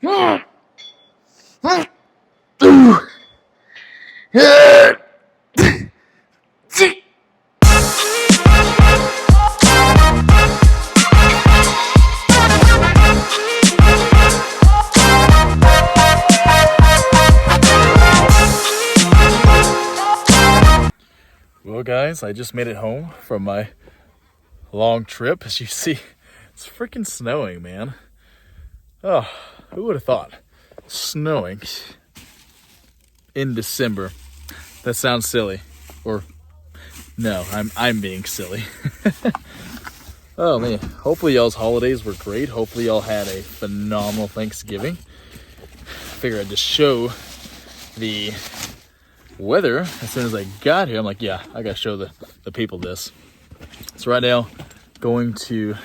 Well, guys, I just made it home from my long trip. As you see, it's freaking snowing, man. Oh, who would have thought? Snowing in December. That sounds silly. Or no, I'm being silly. Oh man, hopefully y'all's holidays were great. Hopefully y'all had a phenomenal Thanksgiving. I figure I'd just show the weather as soon as I got here. I'm like, yeah, I gotta show the people this. So right now, going to,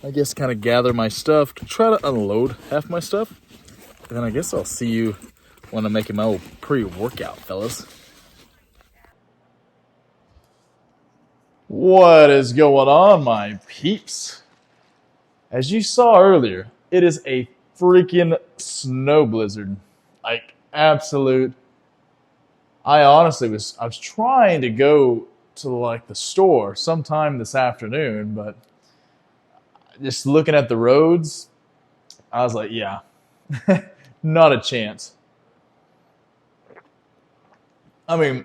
I guess, kind of gather my stuff, try to unload half my stuff, and then I guess I'll see you when I'm making my old pre-workout, fellas. What is going on, my peeps? As you saw earlier, it is a freaking snow blizzard. Like, absolute. I was trying to go to like the store sometime this afternoon, but just looking at the roads, I was like, yeah, not a chance. I mean,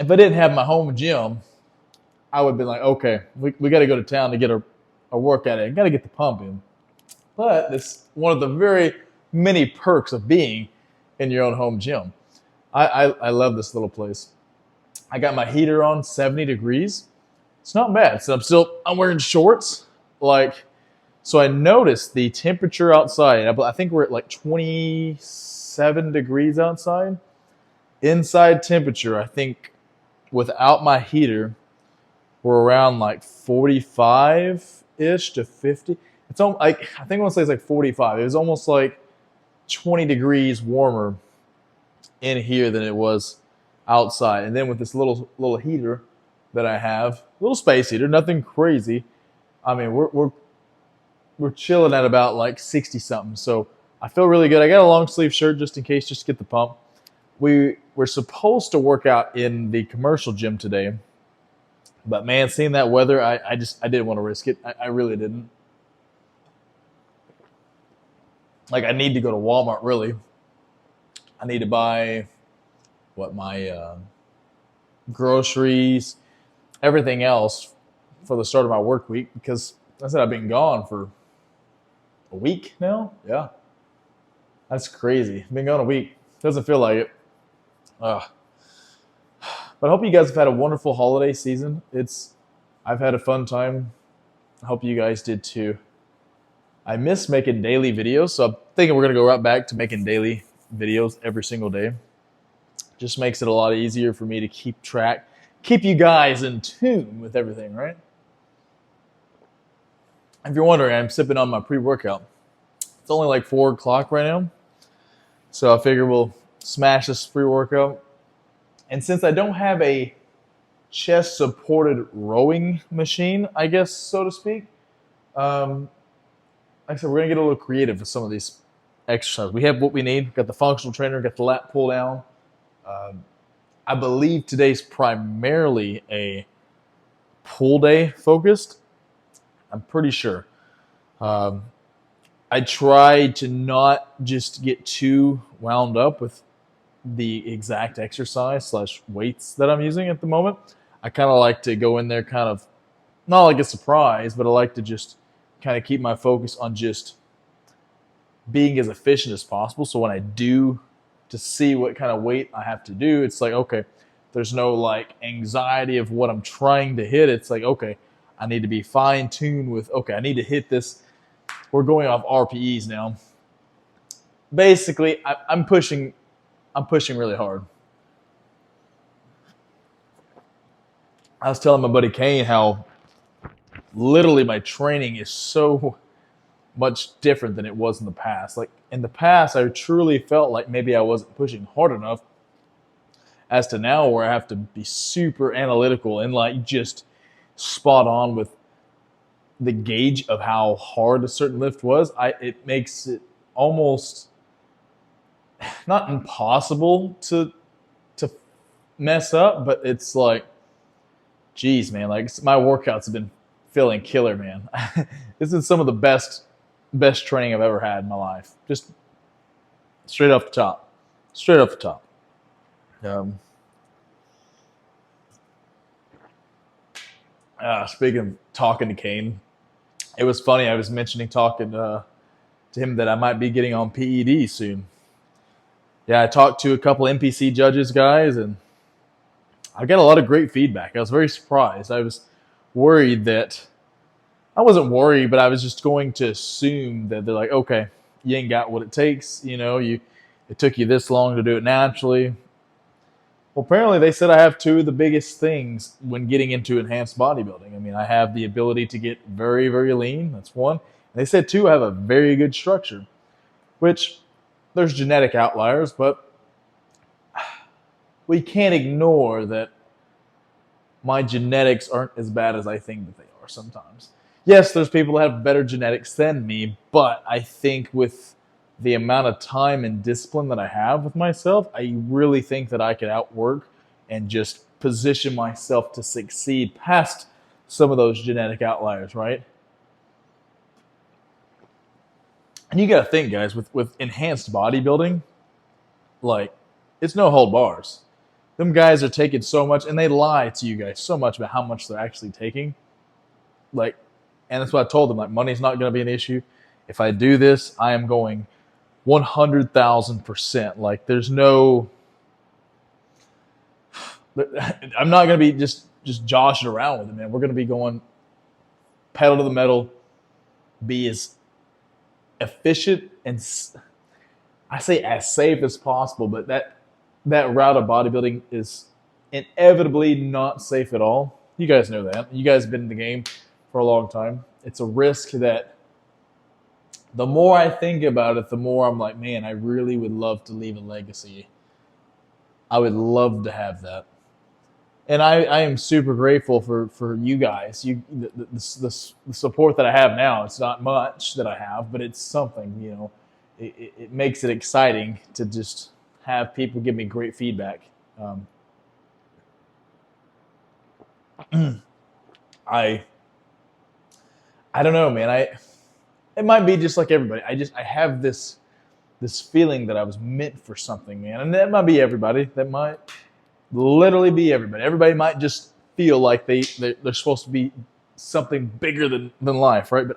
if I didn't have my home gym, I would be like, okay, we got to go to town to get a workout in. Got to get the pump in. But it's one of the very many perks of being in your own home gym. I love this little place. I got my heater on 70 degrees. It's not bad. So I'm wearing shorts. So I noticed the temperature outside. I think we're at like 27 degrees outside. Inside temperature, I think without my heater, we're around like 45-ish to 50. It's almost like, I think I want to say it's like 45. It was almost like 20 degrees warmer in here than it was outside. And then with this little heater that I have, little space heater, nothing crazy. I mean, we're chilling at about like 60 something. So I feel really good. I got a long sleeve shirt just in case, just to get the pump. We're supposed to work out in the commercial gym today, but man, seeing that weather, I didn't want to risk it. I really didn't. Like, I need to go to Walmart, really. I need to buy my groceries, everything else for the start of my work week, because I said I've been gone for a week now. Yeah, that's crazy. I've been gone a week. Doesn't feel like it. But I hope you guys have had a wonderful holiday season. I've had a fun time. I hope you guys did too. I miss making daily videos, so I'm thinking we're going to go right back to making daily videos every single day. Just makes it a lot easier for me to keep track, keep you guys in tune with everything, right? If you're wondering, I'm sipping on my pre-workout. It's only like 4 o'clock right now, so I figure we'll smash this pre-workout. And since I don't have a chest-supported rowing machine, I guess, so to speak, like I said, we're going to get a little creative with some of these exercises. We have what we need. Got the functional trainer, got the lat pull down. I believe today's primarily a pull day focused. I'm pretty sure. I try to not just get too wound up with the exact exercise / weights that I'm using at the moment. I kind of like to go in there kind of, not like a surprise, but I like to just kind of keep my focus on just being as efficient as possible. So when I do to see what kind of weight I have to do, it's like, okay, there's no like anxiety of what I'm trying to hit. It's like, okay, I need to be fine tuned with, okay, I need to hit this. We're going off RPEs now. Basically, I'm pushing really hard. I was telling my buddy Kane how literally my training is so much different than it was in the past. Like in the past, I truly felt like maybe I wasn't pushing hard enough, as to now where I have to be super analytical and like just spot on with the gauge of how hard a certain lift was. It makes it almost not impossible to mess up, but it's like, geez, man, like my workouts have been feeling killer, man. This is some of the best training I've ever had in my life. Just straight off the top, straight off the top. Um, Speaking of talking to Kane, it was funny. I was mentioning talking to him that I might be getting on PED soon. Yeah, I talked to a couple NPC judges guys, and I got a lot of great feedback. I was very surprised. I was worried that I wasn't worried, but I was just going to assume that they're like, okay, you ain't got what it takes. It took you this long to do it naturally. Well, apparently they said I have two of the biggest things when getting into enhanced bodybuilding. I mean, I have the ability to get very, very lean. That's one. And they said two, I have a very good structure, which there's genetic outliers, but we can't ignore that my genetics aren't as bad as I think that they are sometimes. Yes, there's people that have better genetics than me, but I think with the amount of time and discipline that I have with myself, I really think that I could outwork and just position myself to succeed past some of those genetic outliers, right? And you got to think, guys, with enhanced bodybuilding, like, it's no hold bars. Them guys are taking so much, and they lie to you guys so much about how much they're actually taking. Like, and that's what I told them. Like, money's not going to be an issue. If I do this, I am going 100,000%. Like, there's no. I'm not going to be just joshing around with it, man. We're going to be going pedal to the metal, be as efficient and I say as safe as possible, but that route of bodybuilding is inevitably not safe at all. You guys know that. You guys have been in the game for a long time. It's a risk that the more I think about it, the more I'm like, man, I really would love to leave a legacy. I would love to have that. And I am super grateful for you guys. The support that I have now, it's not much that I have, but it's something, it makes it exciting to just have people give me great feedback. I don't know, man. It might be just like everybody. I have this feeling that I was meant for something, man. And that might be everybody. That might literally be everybody. Everybody might just feel like they're supposed to be something bigger than life, right? But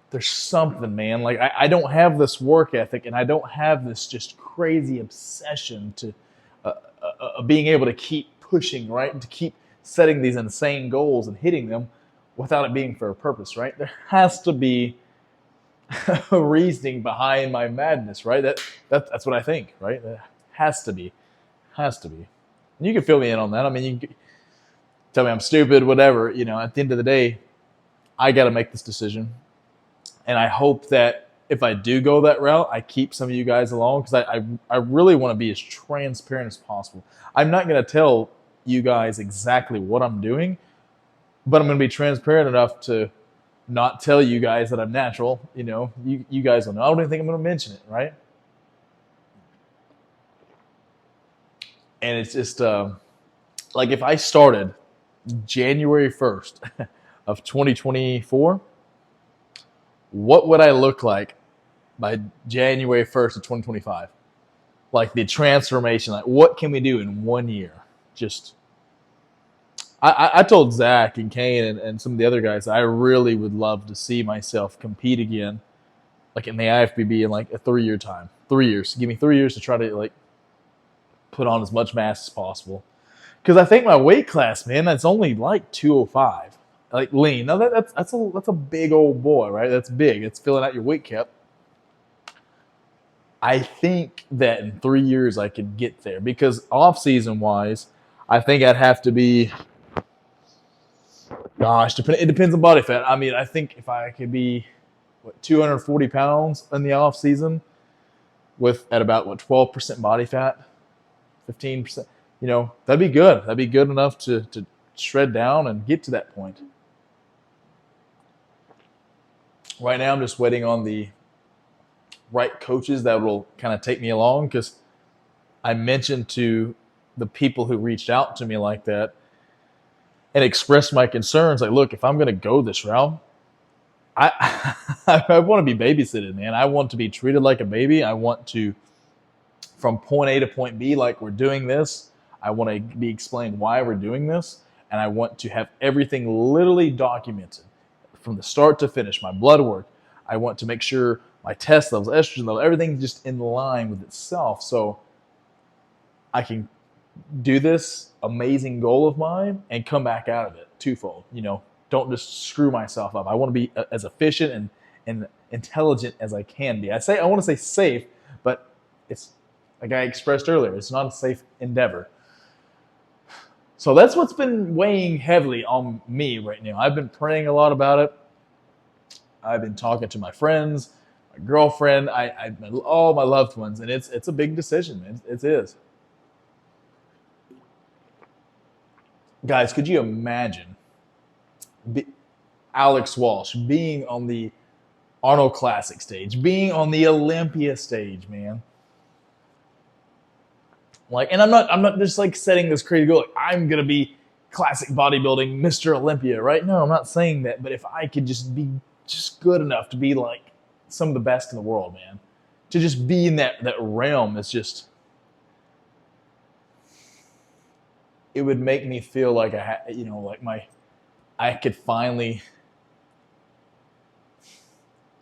there's something, man. Like, I don't have this work ethic, and I don't have this just crazy obsession to being able to keep pushing, right? And to keep setting these insane goals and hitting them without it being for a purpose, right? There has to be a reasoning behind my madness, right? That's what I think, right? That has to be. And you can fill me in on that. I mean, you can tell me I'm stupid, whatever. At the end of the day, I got to make this decision. And I hope that if I do go that route, I keep some of you guys along, because I really want to be as transparent as possible. I'm not going to tell you guys exactly what I'm doing, but I'm going to be transparent enough to not tell you guys that I'm natural. You guys will know. I don't even think I'm going to mention it, right? And it's just like, if I started January 1st of 2024, what would I look like by January 1st of 2025? Like, the transformation, like, what can we do in 1 year? Just, I told Zach and Kane and some of the other guys, I really would love to see myself compete again, like in the IFBB, in like a 3-year time. 3 years. Give me 3 years to try to like put on as much mass as possible. Because I think my weight class, man, that's only like 205. Like, lean. Now that's a big old boy, right? That's big. It's filling out your weight cap. I think that in 3 years I could get there, because off-season wise, I think I'd have to be, it depends on body fat. I mean, I think if I could be 240 pounds in the off-season at about 12% body fat, 15%, that'd be good. That'd be good enough to shred down and get to that point. Right now, I'm just waiting on the right coaches that will kind of take me along, because I mentioned to the people who reached out to me like that and expressed my concerns, like, look, if I'm going to go this route, I I want to be babysitted, man. I want to be treated like a baby. I want to, from point A to point B, like we're doing this. I want to be explained why we're doing this, and I want to have everything literally documented from the start to finish. My blood work. I want to make sure my test levels, estrogen level, everything's just in line with itself, so I can do this amazing goal of mine and come back out of it twofold. Don't just screw myself up. I want to be as efficient and intelligent as I can be. I want to say safe, but it's like I expressed earlier, it's not a safe endeavor. So that's what's been weighing heavily on me right now. I've been praying a lot about it. I've been talking to my friends, my girlfriend, all my loved ones, and it's a big decision. It is. Guys, could you imagine Alex Walsh being on the Arnold Classic stage, being on the Olympia stage, man? Like, and I'm not just like setting this crazy goal. Like, I'm gonna be classic bodybuilding Mr. Olympia, right? No, I'm not saying that. But if I could just be just good enough to be like some of the best in the world, man, to just be in that realm, it's just, it would make me feel like I could finally.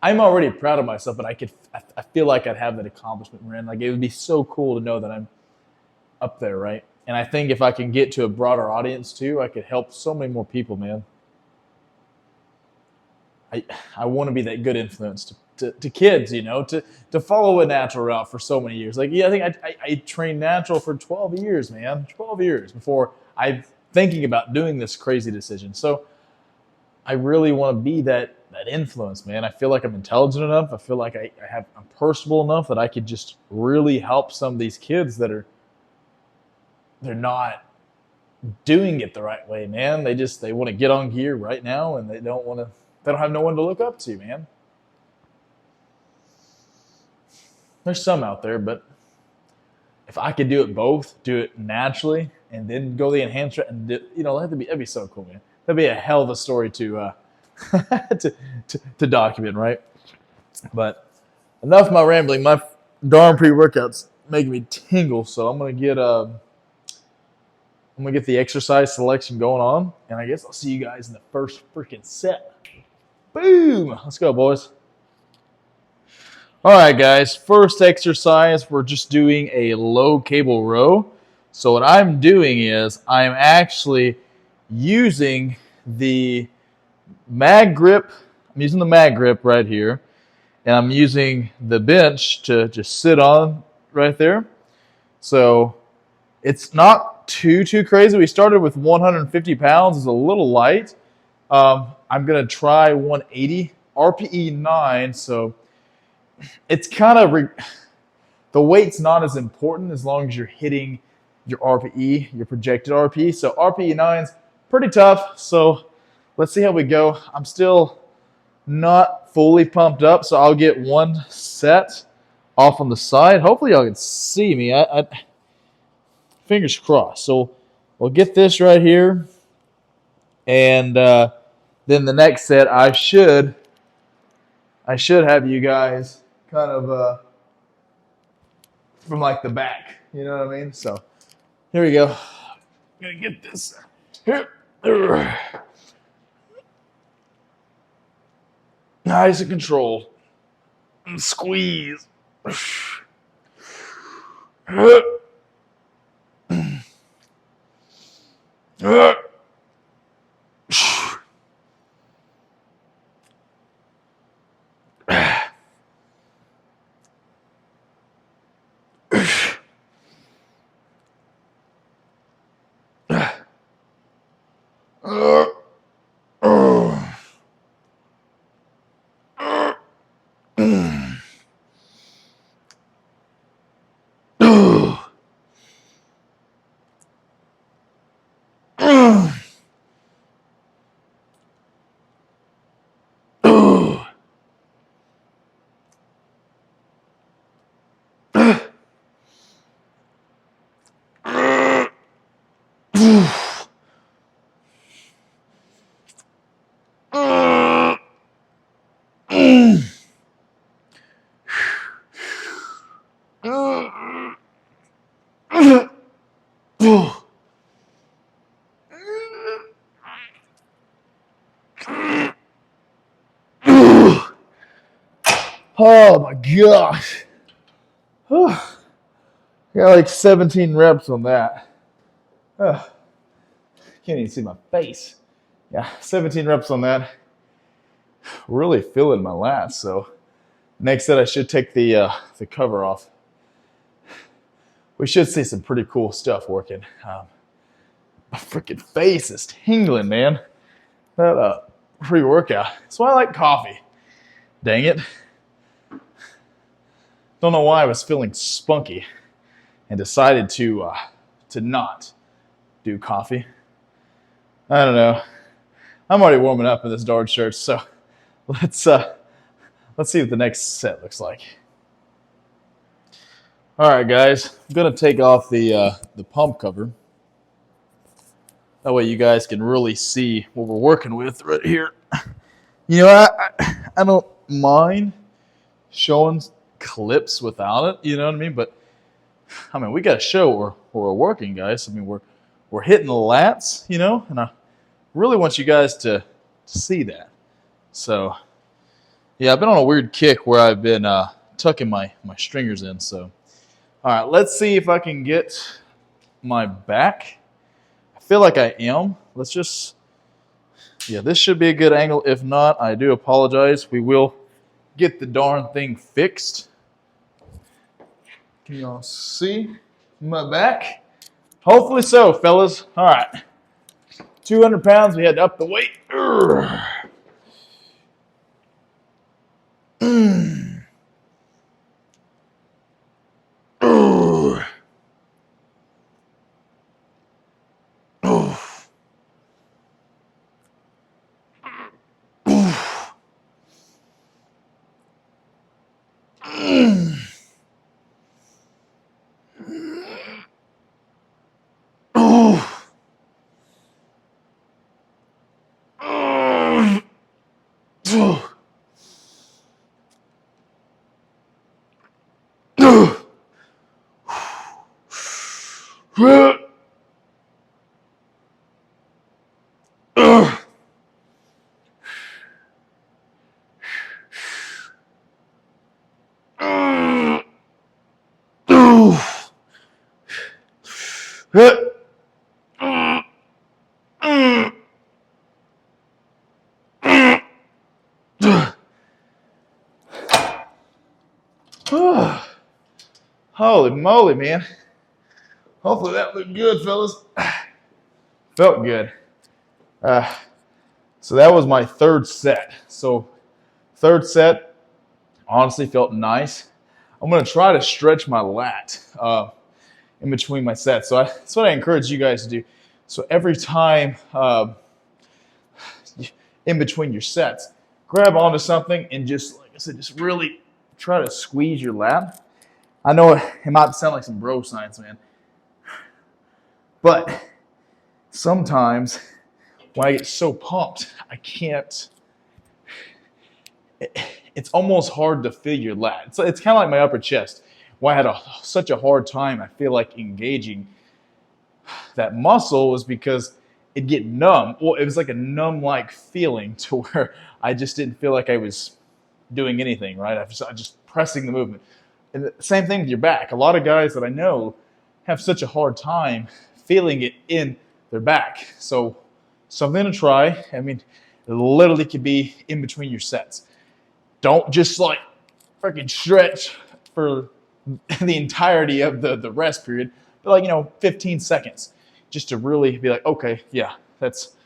I'm already proud of myself, but I feel like I'd have that accomplishment, man. Like, it would be so cool to know that I'm up there, right? And I think if I can get to a broader audience too, I could help so many more people, man. I want to be that good influence to kids, to follow a natural route for so many years. Like, yeah, I think I trained natural for 12 years, man. 12 years before I'm thinking about doing this crazy decision. So I really want to be that influence, man. I feel like I'm intelligent enough. I feel like I'm personable enough that I could just really help some of these kids they're not doing it the right way, man. They want to get on gear right now, and they don't have no one to look up to, man. There's some out there, but if I could do it both, do it naturally, and then go the enhanced, and that'd be so cool, man. That'd be a hell of a story to to document, right? But enough of my rambling. My darn pre-workouts making me tingle, so I'm gonna get the exercise selection going on, and I guess I'll see you guys in the first freaking set. Boom! Let's go, boys. All right, guys. First exercise, we're just doing a low cable row. So what I'm doing is I'm actually using the mag grip. I'm using the mag grip right here, and I'm using the bench to just sit on right there. So it's not too crazy. We started with 150 pounds. It's a little light. I'm going to try 180 RPE 9. So it's kind of the weight's not as important as long as you're hitting your RPE, your projected RPE. So RPE 9's pretty tough. So let's see how we go. I'm still not fully pumped up, so I'll get one set off on the side. Hopefully y'all can see me. I fingers crossed. So we'll get this right here, and then the next set I should have you guys kind of from like the back. You know what I mean? So here we go. I'm gonna get this here. Nice and controlled. And squeeze. Oh my gosh. Got like 17 reps on that. Can't even see my face. Yeah, 17 reps on that. Really feeling my lats. So next set I should take the cover off. We should see some pretty cool stuff working. My freaking face is tingling, man. That pre-workout. That's why I like coffee. Dang it. Don't know why I was feeling spunky and decided to not do coffee. I don't know. I'm already warming up in this darn shirt, so let's see what the next set looks like. All right, guys. I'm gonna take off the pump cover. That way you guys can really see what we're working with right here. You know, I don't mind showing clips without it, you know what I mean? But I mean, we got to show where we're working, guys. I mean, we're hitting the lats, you know, and I really want you guys to see that. So, yeah, I've been on a weird kick where I've been tucking my stringers in. So, all right, let's see if I can get my back. I feel like I am. Let's just, yeah, this should be a good angle. If not, I do apologize. We will get the darn thing fixed. Can y'all see my back? Hopefully so, fellas. All right. 200 pounds, we had to up the weight. Holy moly, man. Hopefully that looked good, fellas. Felt good. So that was my third set. So third set honestly felt nice. I'm going to try to stretch my lat in between my sets. So that's what I encourage you guys to do. So every time in between your sets, grab onto something and just, like I said, just really try to squeeze your lat. I know it might sound like some bro science, man. But sometimes when I get so pumped, I can't. It's almost hard to feel your lat. It's kind of like my upper chest. Why I had such a hard time, I feel like, engaging that muscle was because it'd get numb. Well, it was like a numb-like feeling to where I just didn't feel like I was doing anything, right? I was just pressing the movement. And the same thing with your back. A lot of guys that I know have such a hard time feeling it in their back. So something to try. I mean, it literally could be in between your sets. Don't just like freaking stretch for the entirety of the rest period, but like, 15 seconds just to really be like, okay, yeah, that's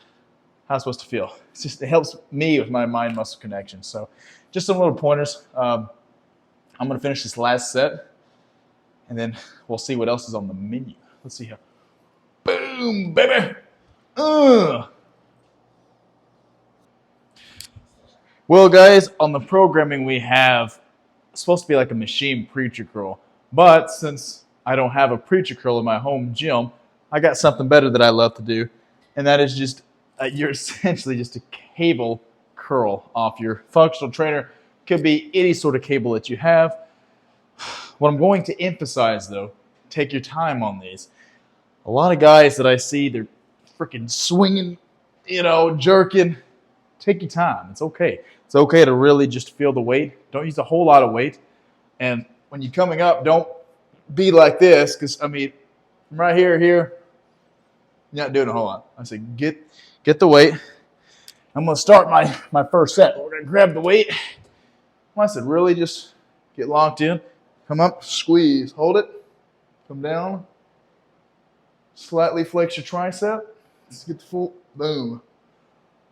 how it's supposed to feel. It helps me with my mind muscle connection. So just some little pointers. I'm going to finish this last set, and then we'll see what else is on the menu. Let's see here. Boom, baby. Well, guys, on the programming we have, it's supposed to be like a machine preacher curl. But since I don't have a preacher curl in my home gym, I got something better that I love to do. And that is just, you're essentially just a cable curl off your functional trainer. Could be any sort of cable that you have. What I'm going to emphasize, though, take your time on these. A lot of guys that I see, they're freaking swinging, jerking. Take your time. It's okay. It's okay to really just feel the weight. Don't use a whole lot of weight. And when you're coming up, don't be like this, because I mean, from right here, you're not doing a whole lot. I say get the weight. I'm gonna start my first set. We're gonna grab the weight. I said really just get locked in. Come up, squeeze, hold it, come down, slightly flex your tricep. Let's get the full boom.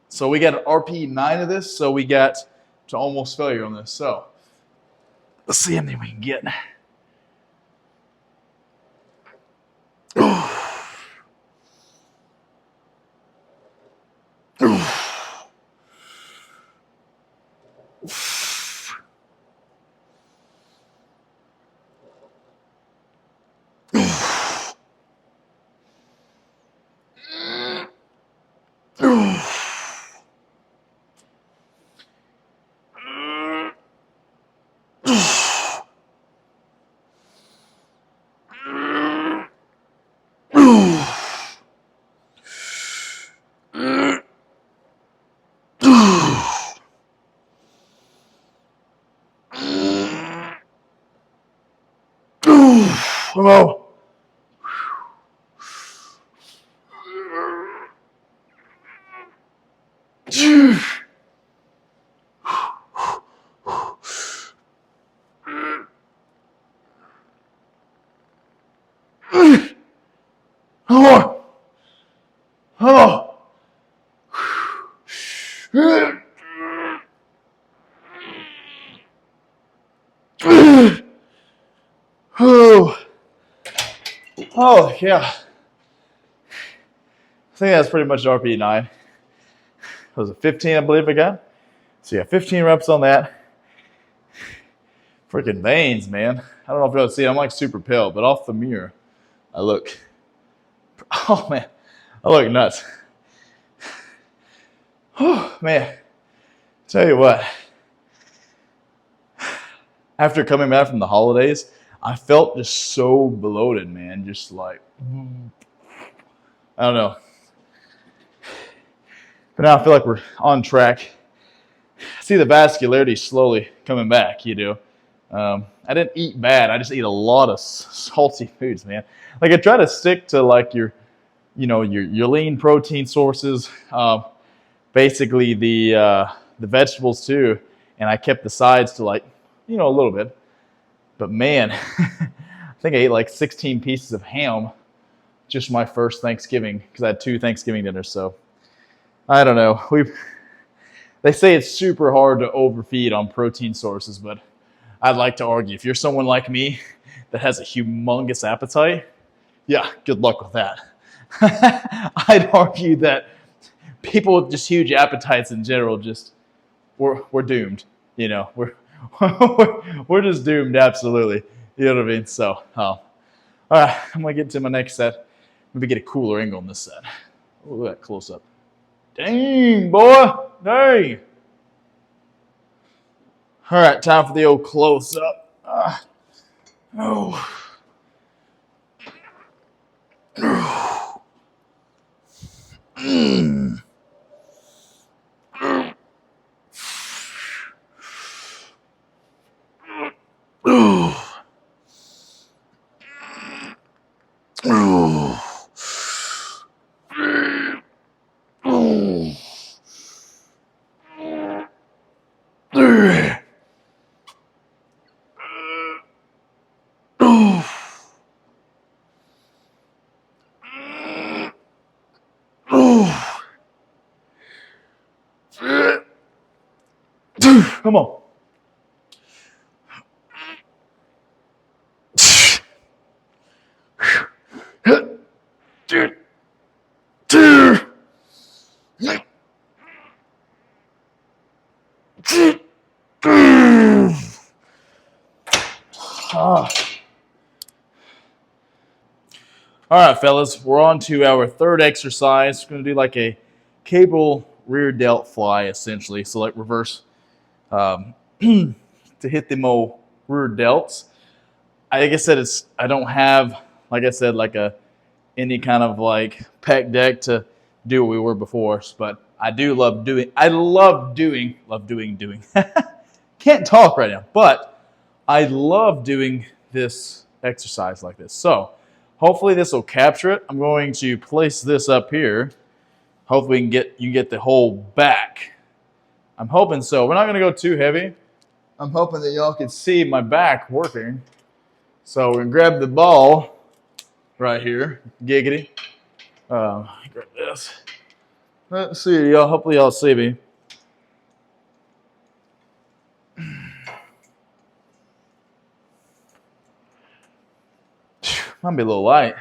So we got an RPE 9 of this, so we got to almost failure on this. So let's see how many we can get. Come on. Oh. Oh. Oh. Oh, yeah. I think that's pretty much RPE 9. Was it 15, I believe I got? So yeah, 15 reps on that. Freaking veins, man. I don't know if you'll see it. I'm like super pale, but off the mirror, I look, oh man, I look nuts. Oh man, tell you what, after coming back from the holidays, I felt just so bloated, man. Just like, I don't know. But now I feel like we're on track. I see the vascularity slowly coming back, you know. I didn't eat bad. I just ate a lot of salty foods, man. Like I try to stick to like your lean protein sources, basically the vegetables too, and I kept the sides to like, a little bit. But man, I think I ate like 16 pieces of ham just my first Thanksgiving because I had 2 Thanksgiving dinners. So I don't know. They say it's super hard to overfeed on protein sources, but I'd like to argue if you're someone like me that has a humongous appetite, yeah, good luck with that. I'd argue that people with just huge appetites in general we're doomed. We're just doomed, absolutely. You know what I mean? So, all right, I'm gonna get to my next set. Maybe get a cooler angle on this set. Oh, look at that close up. Dang, boy, dang. All right, time for the old close up. Oh. Come on. All right, fellas, we're on to our third exercise. We're going to do like a cable rear delt fly, essentially. So like reverse to hit them old rear delts. Like I said, I don't have, like I said, like any kind of like pec deck to do what we were before. But I love doing. Can't talk right now, but I love doing this exercise like this. So hopefully this will capture it. I'm going to place this up here. Hopefully you can get the whole back. I'm hoping so. We're not going to go too heavy. I'm hoping that y'all can see my back working. So we're going to grab the ball right here. Giggity. Grab this. Let's see, y'all. Hopefully y'all see me. Might be a little light.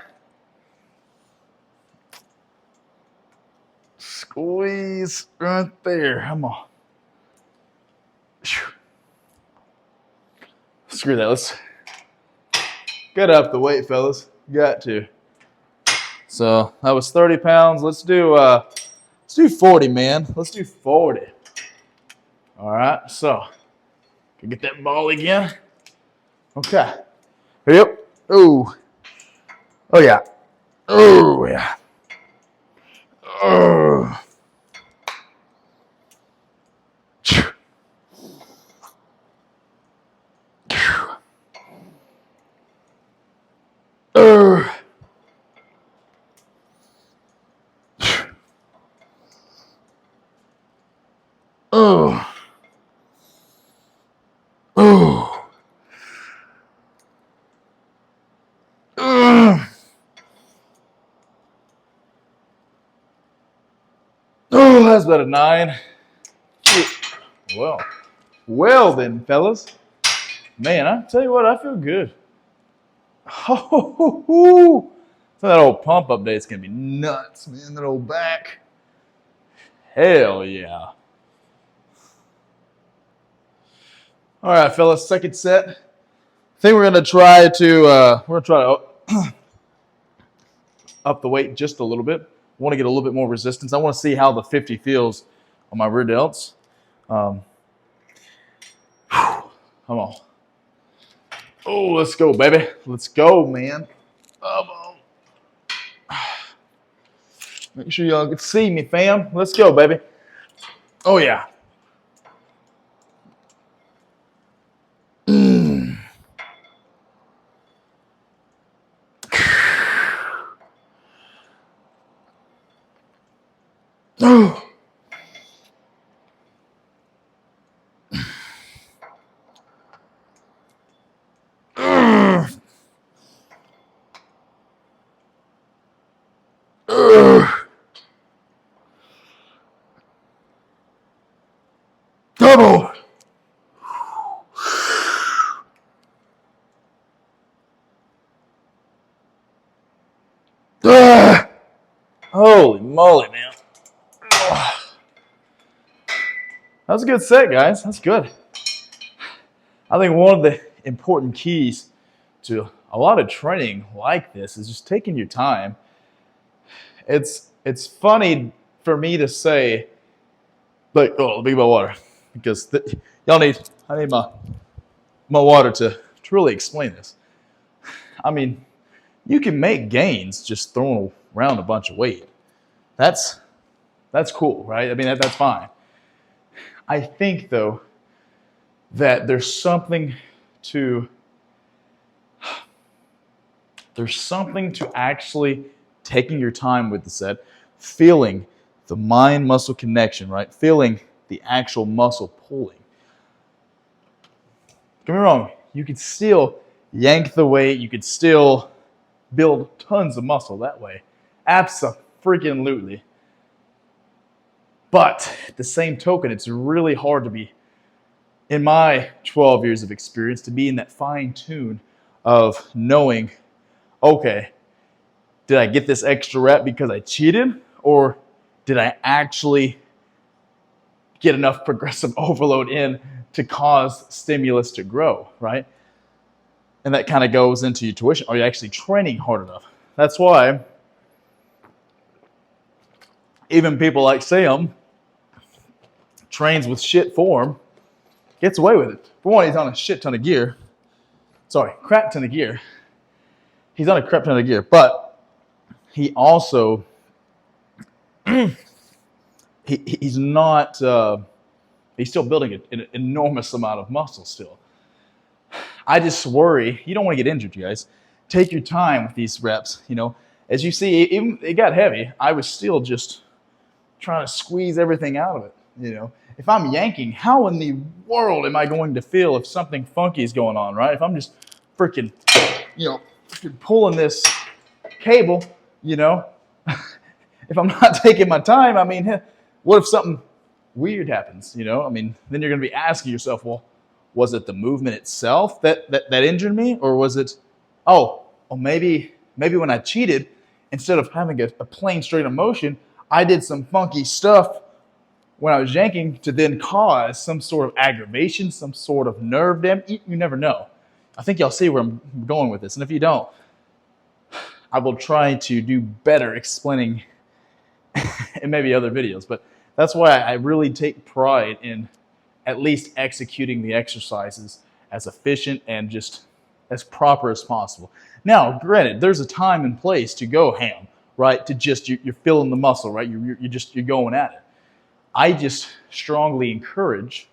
Squeeze right there. Come on. Screw that. Let's get up the weight, fellas. Got to. So that was 30 pounds. Let's do 40, man. Let's do 40. All right. So can get that ball again. Okay. Yep. Oh. Oh yeah. Oh yeah. Oh. Oh. Oh. Oh, that's about a 9. Well then, fellas. Man, I tell you what, I feel good. Oh, so that old pump up day is gonna be nuts, man. That old back. Hell yeah. All right, fellas, second set. I think we're gonna try to up the weight just a little bit. I want to get a little bit more resistance. I want to see how the 50 feels on my rear delts. Come on. Oh, let's go, baby. Let's go, man. Make sure y'all can see me, fam. Let's go, baby. Oh, yeah. Oh. Double. Holy moly, man. That was a good set, guys. That's good. I think one of the important keys to a lot of training like this is just taking your time. It's funny for me to say, like, oh, let me get my water, because I need my water to really explain this. I mean, you can make gains just throwing around a bunch of weight. That's cool, right? I mean, that's fine. I think, though, that there's something to actually taking your time with the set, feeling the mind-muscle connection, right? Feeling the actual muscle pulling. Don't get me wrong, you could still yank the weight, you could still build tons of muscle that way. Abso-freaking-lutely. But at the same token, it's really hard to be, in my 12 years of experience, to be in that fine tune of knowing, okay, did I get this extra rep because I cheated? Or did I actually get enough progressive overload in to cause stimulus to grow, right? And that kind of goes into your tuition. Are you actually training hard enough? That's why even people like Sam trains with shit form, gets away with it. For one, he's on a shit ton of gear. Sorry, crap ton of gear. He's on a crap ton of gear, but he also he's not. He's still building an enormous amount of muscle still. I just worry. You don't want to get injured, you guys. Take your time with these reps. You know, as you see, even it got heavy. I was still just trying to squeeze everything out of it. You know, if I'm yanking, how in the world am I going to feel if something funky is going on, right? If I'm just freaking, freaking pulling this cable, if I'm not taking my time, I mean, what if something weird happens? Then you're going to be asking yourself, well, was it the movement itself that injured me, or was it, maybe when I cheated, instead of having a plain straight of motion, I did some funky stuff when I was yanking to then cause some sort of aggravation, some sort of nerve damage. You never know. I think y'all see where I'm going with this. And if you don't, I will try to do better explaining in maybe other videos. But that's why I really take pride in at least executing the exercises as efficient and just as proper as possible. Now, granted, there's a time and place to go ham, right? To just, you're feeling the muscle, right? You're going at it. I just strongly encourage,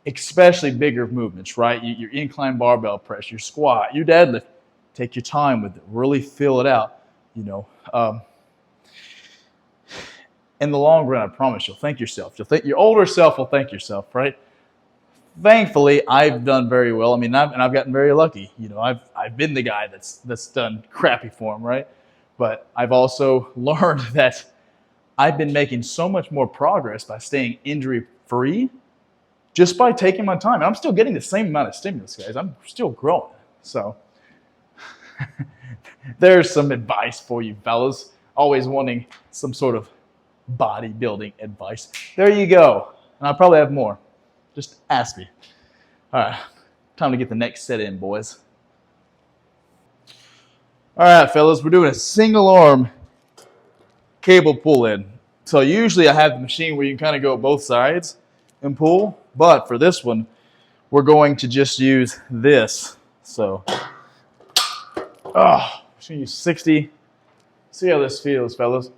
especially bigger movements, right? Your incline barbell press, your squat, your deadlift. Take your time with it. Really feel it out. In the long run, I promise you'll thank yourself. Your older self will thank yourself, right? Thankfully, I've done very well. I've gotten very lucky. I've been the guy that's done crappy form, right? But I've also learned that I've been making so much more progress by staying injury-free just by taking my time. And I'm still getting the same amount of stimulus, guys. I'm still growing. So there's some advice for you fellas, always wanting some sort of bodybuilding advice. There you go. And I'll probably have more. Just ask me. All right, time to get the next set in, boys. All right, fellas, we're doing a single arm cable pull in. So usually I have the machine where you can kind of go both sides and pull, but for this one, we're going to just use this. So, I'm just gonna use 60. See how this feels, fellas.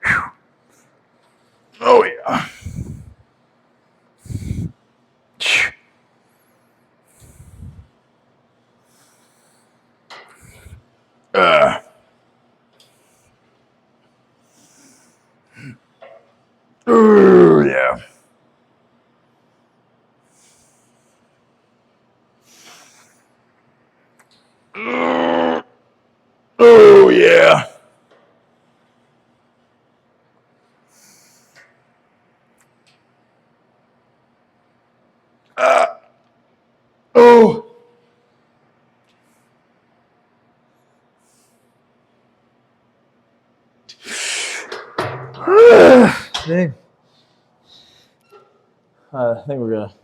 Whew. Oh yeah. Ooh, yeah. Oh, yeah. Oh. Dang. I think we're going to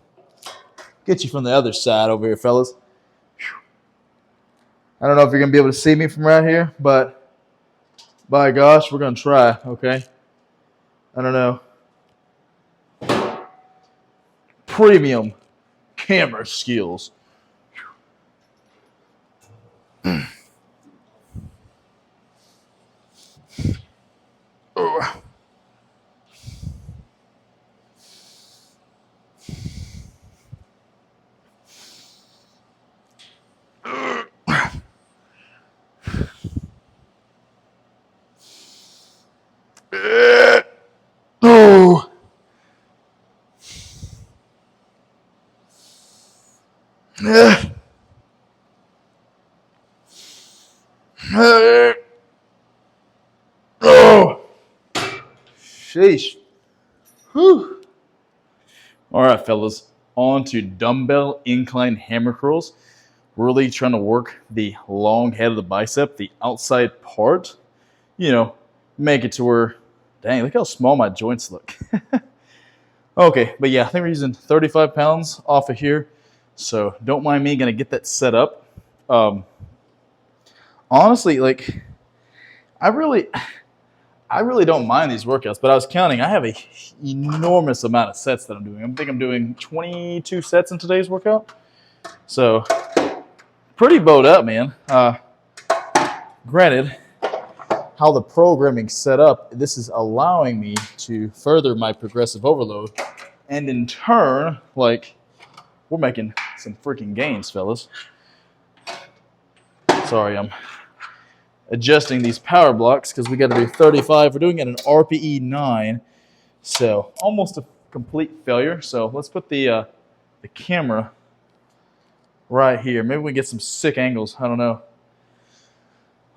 get you from the other side over here, fellas. I don't know if you're going to be able to see me from right here, but by gosh, we're going to try, okay? I don't know. Premium camera skills. Oh. Oh. Oh. Sheesh. Whew. All right, fellas. On to dumbbell incline hammer curls. Really trying to work the long head of the bicep, the outside part. Make it to where, dang, look how small my joints look. Okay, but yeah, I think we're using 35 pounds off of here. So don't mind me, gonna get that set up. Honestly, I really don't mind these workouts, but I was counting. I have a enormous amount of sets that I'm doing. I think I'm doing 22 sets in today's workout. So pretty bowed up, man. Granted, how the programming's set up, this is allowing me to further my progressive overload. And in turn, like, we're making some freaking gains, fellas. Sorry, I'm adjusting these power blocks because we got to do 35. We're doing it in RPE 9, so almost a complete failure. So let's put the camera right here. Maybe we get some sick angles. I don't know.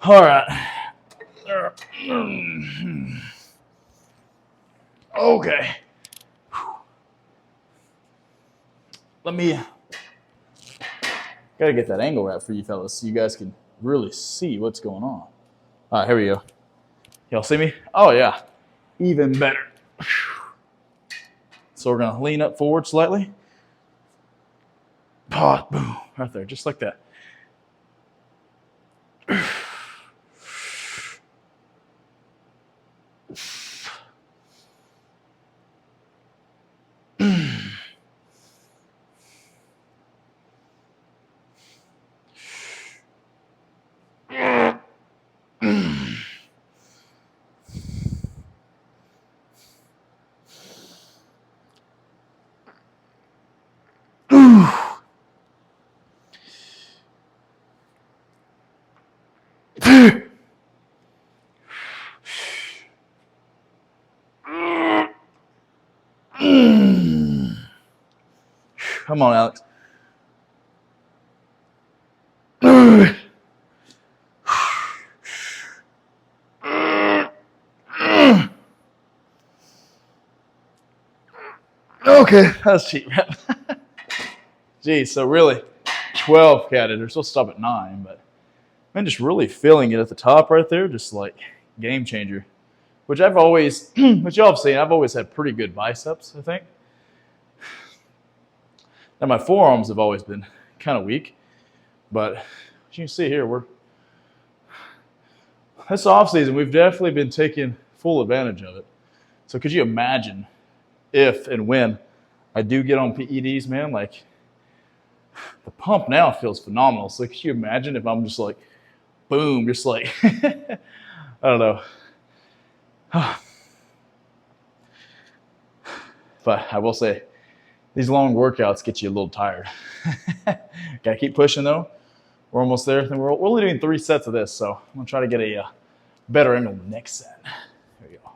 All right. Okay. Let me. Gotta get that angle right for you fellas so you guys can really see what's going on. All right, here we go. Y'all see me? Oh, yeah. Even better. So we're going to lean up forward slightly. Oh, boom. Right there, just like that. Come on, Alex. Okay, that's cheap. Geez, so really, 12 catted. They're supposed to stop at 9, but I'm just really feeling it at the top right there, just like game changer. Which I've always, which y'all have seen, I've always had pretty good biceps, I think. Now my forearms have always been kind of weak, but as you can see here, this off season, we've definitely been taking full advantage of it. So could you imagine if and when I do get on PEDs, man, like the pump now feels phenomenal. So could you imagine if I'm just like, boom, just like, I don't know. But I will say, these long workouts get you a little tired. Got to keep pushing though. We're almost there. We're only doing 3 sets of this, so I'm going to try to get a better angle the next set. There you go.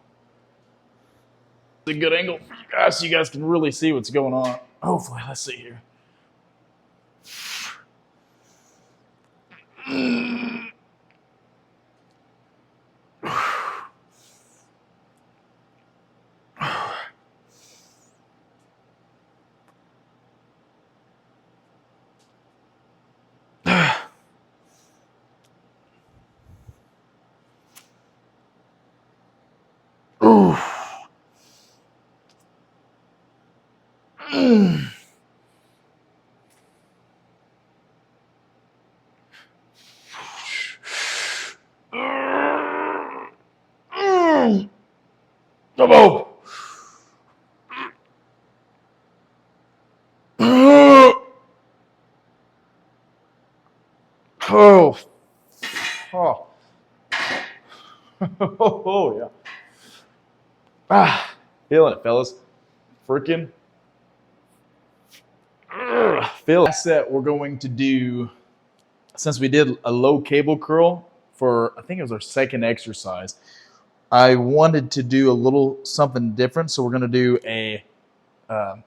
It's a good angle for you guys so you guys can really see what's going on. Hopefully, let's see here. Come on. Oh. Oh. Oh, yeah. Feeling it, fellas. Freaking. Feel it. Set we're going to do, since we did a low cable curl for, I think it was our second exercise, I wanted to do a little something different. So we're going to do a, oh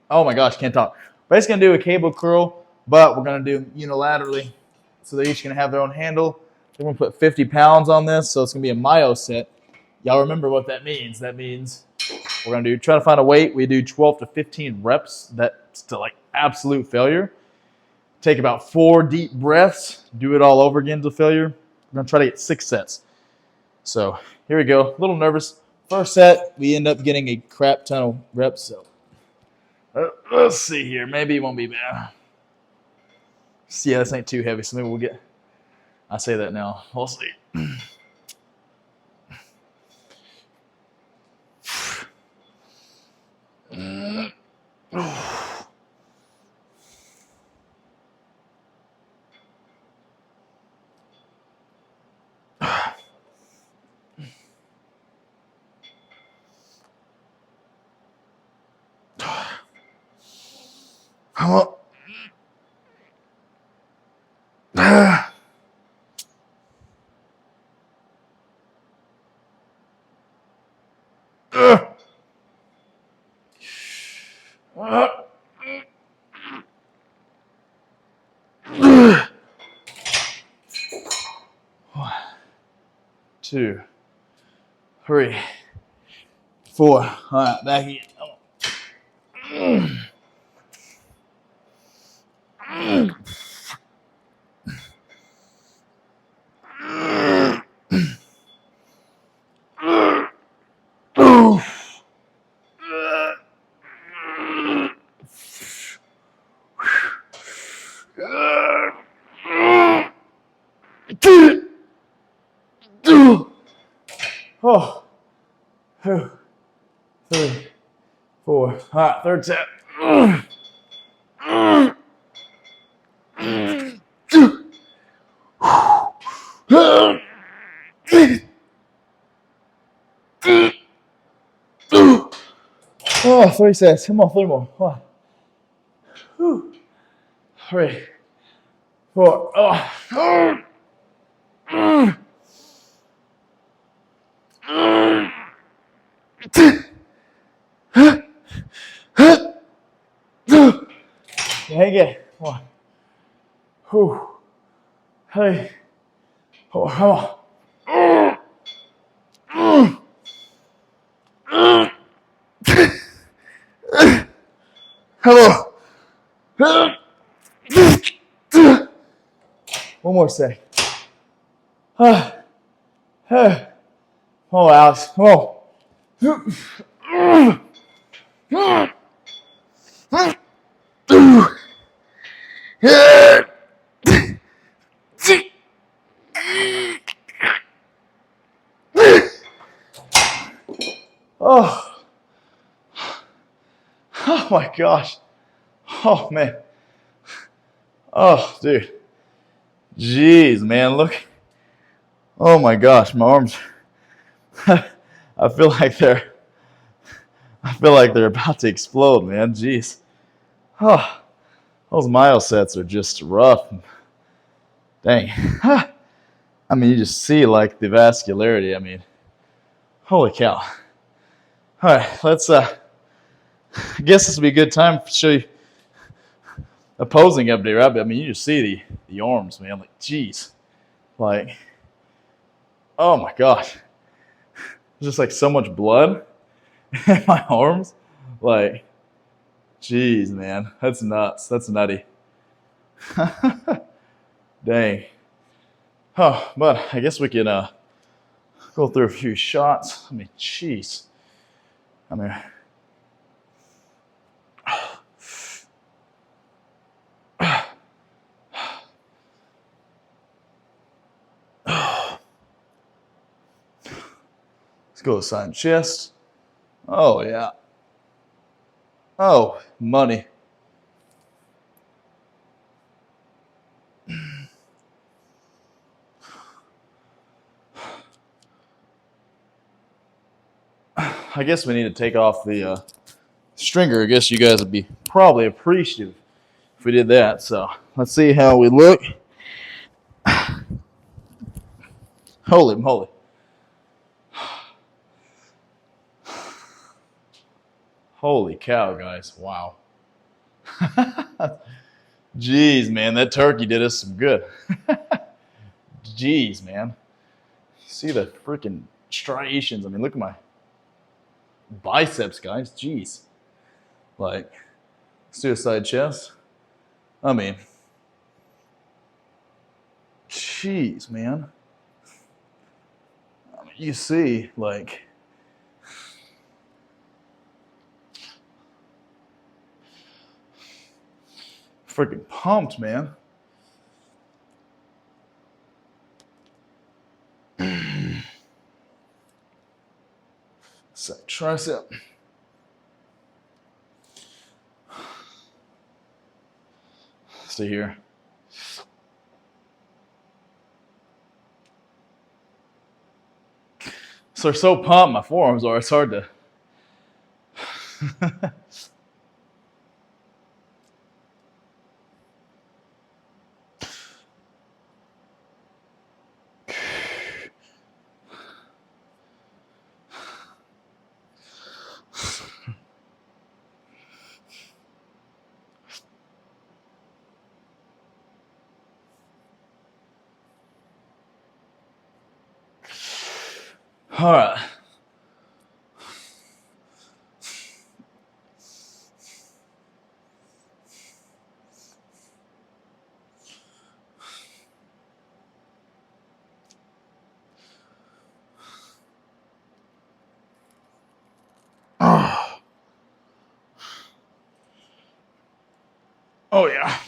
my gosh, can't talk. Basically going to do a cable curl, but we're going to do unilaterally. So they're each going to have their own handle. We're going to put 50 pounds on this, so it's going to be a myo set. Y'all remember what that means. That means we're going to try to find a weight. We do 12 to 15 reps. That's to like absolute failure. Take about 4 deep breaths. Do it all over again to failure. We're going to try to get 6 sets. So here we go. A little nervous. First set, we end up getting a crap ton of reps. So let's see here. Maybe it won't be bad. Yeah, this ain't too heavy, so maybe we'll get. I say that now. We'll see. Oh. 2, 3, 4. All right, back again. Oh, 2, 3, 4. All right, third set. Oh, 3 sets. Come on, 3 more. 1, 2, 3, 4. Oh. Hang it. 1, 2, 3, 4. Come on. Come on. One more set. Oh, Alex. Come on. Oh. Oh my gosh. Oh man. Oh, dude. Jeez, man. Look. Oh my gosh, my arms. I feel like they're about to explode, man. Jeez. Oh, those mile sets are just rough. Dang. I mean, you just see like the vascularity. I mean, holy cow. All right, let's I guess this will be a good time to show you a posing update, right? But I mean, you just see the arms, man. Like, jeez. Like, oh my gosh. There's just like so much blood in my arms. Like, jeez, man. That's nuts. That's nutty. Dang. Oh, but I guess we can go through a few shots. I mean, jeez. I mean, let's go side chest. Oh, yeah. Oh, money. I guess we need to take off the stringer. I guess you guys would be probably appreciative if we did that. So let's see how we look. Holy moly. Holy cow, guys. Wow. Jeez, man, that turkey did us some good. Jeez, man. See the freaking striations. I mean, look at my biceps, guys. Jeez. Like, suicide chest. I mean, jeez, man. I mean, you see, like, freaking pumped, man. Side tricep. Stay here. So they're so pumped, my forearms are, it's hard to. All right. Oh yeah.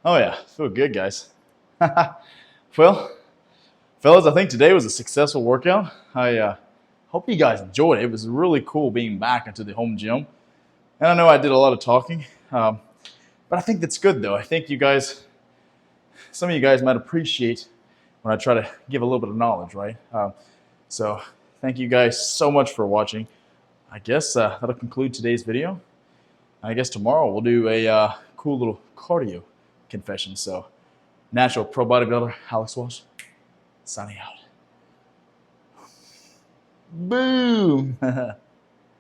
Oh yeah, feel good, guys. Well, fellas, I think today was a successful workout. I hope you guys enjoyed it. It was really cool being back into the home gym. And I know I did a lot of talking, but I think that's good though. I think you guys, some of you guys might appreciate when I try to give a little bit of knowledge, right? So thank you guys so much for watching. I guess that'll conclude today's video. I guess tomorrow we'll do a cool little cardio confession. So, natural pro bodybuilder Alex Walsh, signing out. Boom.